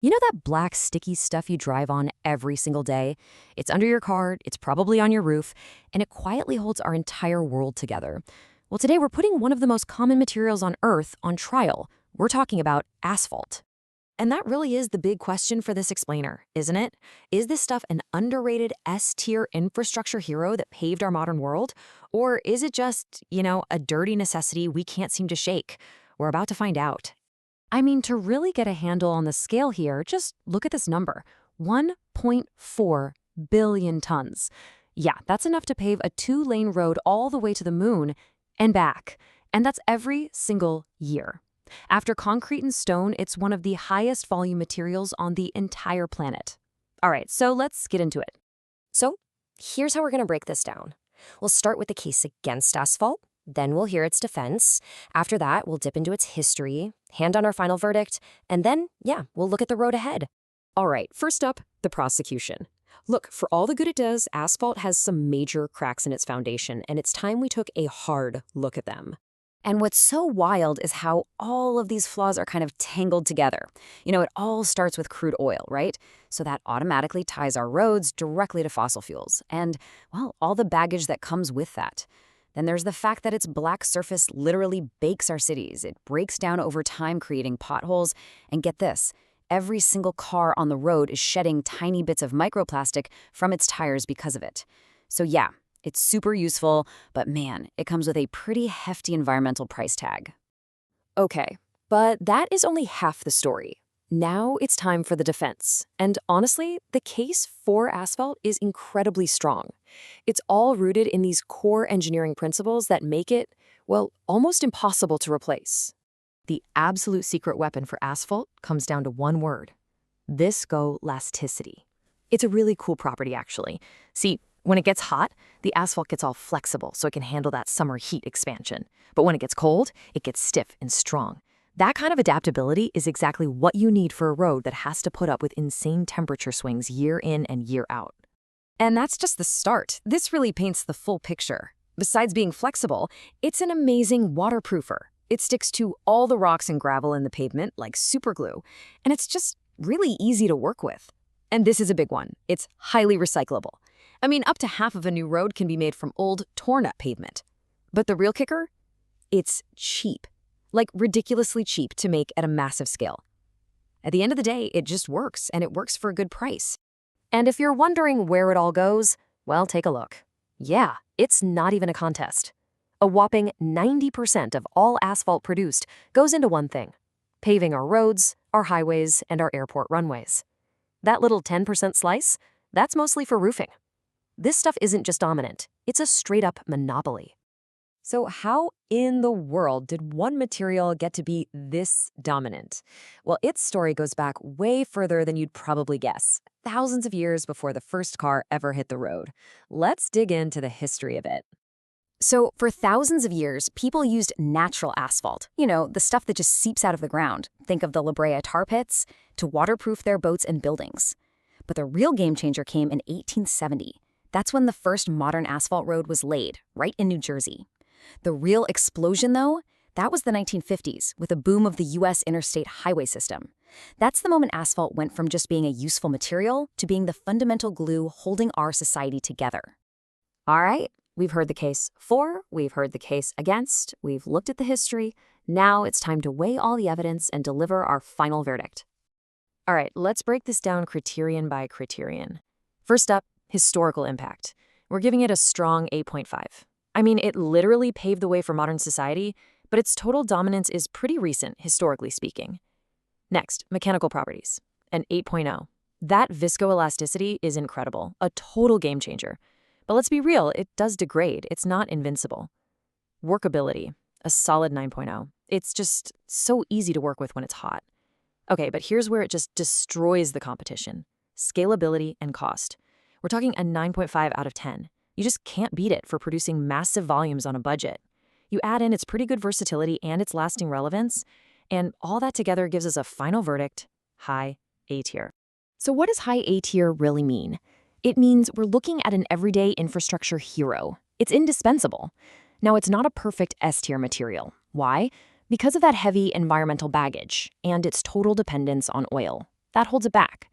You know that black sticky stuff you drive on every single day? It's under your car, it's probably on your roof, and it quietly holds our entire world together. Well, today we're putting one of the most common materials on Earth on trial. We're talking about asphalt. And that really is the big question for this explainer, isn't it? Is this stuff an underrated S-tier infrastructure hero that paved our modern world? Or is it just, a dirty necessity we can't seem to shake? We're about to find out. I mean, to really get a handle on the scale here, just look at this number, 1.4 billion tons. Yeah, that's enough to pave a 2-lane road all the way to the moon and back. And that's every single year. After concrete and stone, it's one of the highest volume materials on the entire planet. All right, so let's get into it. So here's how we're going to break this down. We'll start with the case against asphalt. Then we'll hear its defense. After that, we'll dip into its history, hand on our final verdict, and then, we'll look at the road ahead. All right, first up, the prosecution. Look, for all the good it does, asphalt has some major cracks in its foundation, and it's time we took a hard look at them. And what's so wild is how all of these flaws are kind of tangled together. It all starts with crude oil, right? So that automatically ties our roads directly to fossil fuels and, well, all the baggage that comes with that. Then there's the fact that its black surface literally bakes our cities. It breaks down over time, creating potholes. And get this, every single car on the road is shedding tiny bits of microplastic from its tires because of it. So yeah, it's super useful, but man, it comes with a pretty hefty environmental price tag. Okay, but that is only half the story. Now it's time for the defense. And honestly, the case for asphalt is incredibly strong. It's all rooted in these core engineering principles that make it, well, almost impossible to replace. The absolute secret weapon for asphalt comes down to one word: viscoelasticity. It's a really cool property, actually. See, when it gets hot, the asphalt gets all flexible so it can handle that summer heat expansion. But when it gets cold, it gets stiff and strong. That kind of adaptability is exactly what you need for a road that has to put up with insane temperature swings year in and year out. And that's just the start. This really paints the full picture. Besides being flexible, it's an amazing waterproofer. It sticks to all the rocks and gravel in the pavement like superglue, and it's just really easy to work with. And this is a big one. It's highly recyclable. I mean, up to half of a new road can be made from old, torn-up pavement. But the real kicker? It's cheap. Like ridiculously cheap to make at a massive scale. At the end of the day, it just works, and it works for a good price. And if you're wondering where it all goes, well, take a look. Yeah, it's not even a contest. A whopping 90% of all asphalt produced goes into one thing: paving our roads, our highways, and our airport runways. That little 10% slice, that's mostly for roofing. This stuff isn't just dominant, it's a straight-up monopoly. So how in the world did one material get to be this dominant? Well, its story goes back way further than you'd probably guess, thousands of years before the first car ever hit the road. Let's dig into the history of it. So for thousands of years, people used natural asphalt, the stuff that just seeps out of the ground. Think of the La Brea tar pits, to waterproof their boats and buildings. But the real game changer came in 1870. That's when the first modern asphalt road was laid, right in New Jersey. The real explosion, though, that was the 1950s, with a boom of the U.S. interstate highway system. That's the moment asphalt went from just being a useful material to being the fundamental glue holding our society together. All right, we've heard the case for, we've heard the case against, we've looked at the history. Now it's time to weigh all the evidence and deliver our final verdict. All right, let's break this down criterion by criterion. First up, historical impact. We're giving it a strong 8.5. I mean, it literally paved the way for modern society, but its total dominance is pretty recent, historically speaking. Next, mechanical properties, an 8.0. That viscoelasticity is incredible, a total game changer. But let's be real, it does degrade, it's not invincible. Workability, a solid 9.0. It's just so easy to work with when it's hot. Okay, but here's where it just destroys the competition: scalability and cost. We're talking a 9.5 out of 10. You just can't beat it for producing massive volumes on a budget. You add in its pretty good versatility and its lasting relevance, and all that together gives us a final verdict: high A tier. So what does high A tier really mean? It means we're looking at an everyday infrastructure hero. It's indispensable. Now, it's not a perfect S tier material. Why? Because of that heavy environmental baggage and its total dependence on oil. that holds it back.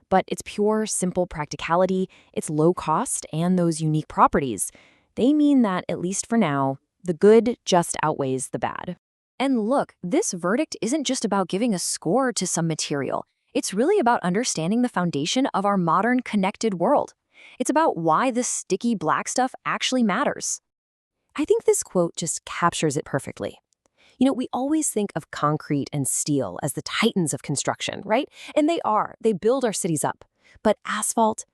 But its pure, simple practicality, its low cost, and those unique properties, they mean that, at least for now, the good just outweighs the bad. And look, this verdict isn't just about giving a score to some material. It's really about understanding the foundation of our modern connected world. It's about why this sticky black stuff actually matters. I think this quote just captures it perfectly. We always think of concrete and steel as the titans of construction, right? And they are. They build our cities up. But asphalt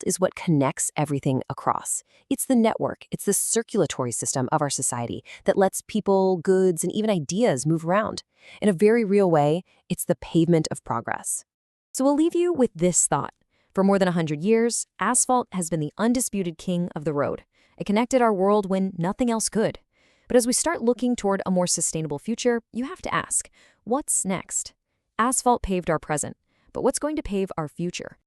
is what connects everything across. It's the network, it's the circulatory system of our society that lets people, goods, and even ideas move around. In a very real way, it's the pavement of progress. So we'll leave you with this thought. For more than 100 years, asphalt has been the undisputed king of the road. It connected our world when nothing else could. But as we start looking toward a more sustainable future, you have to ask, what's next? Asphalt paved our present, but what's going to pave our future?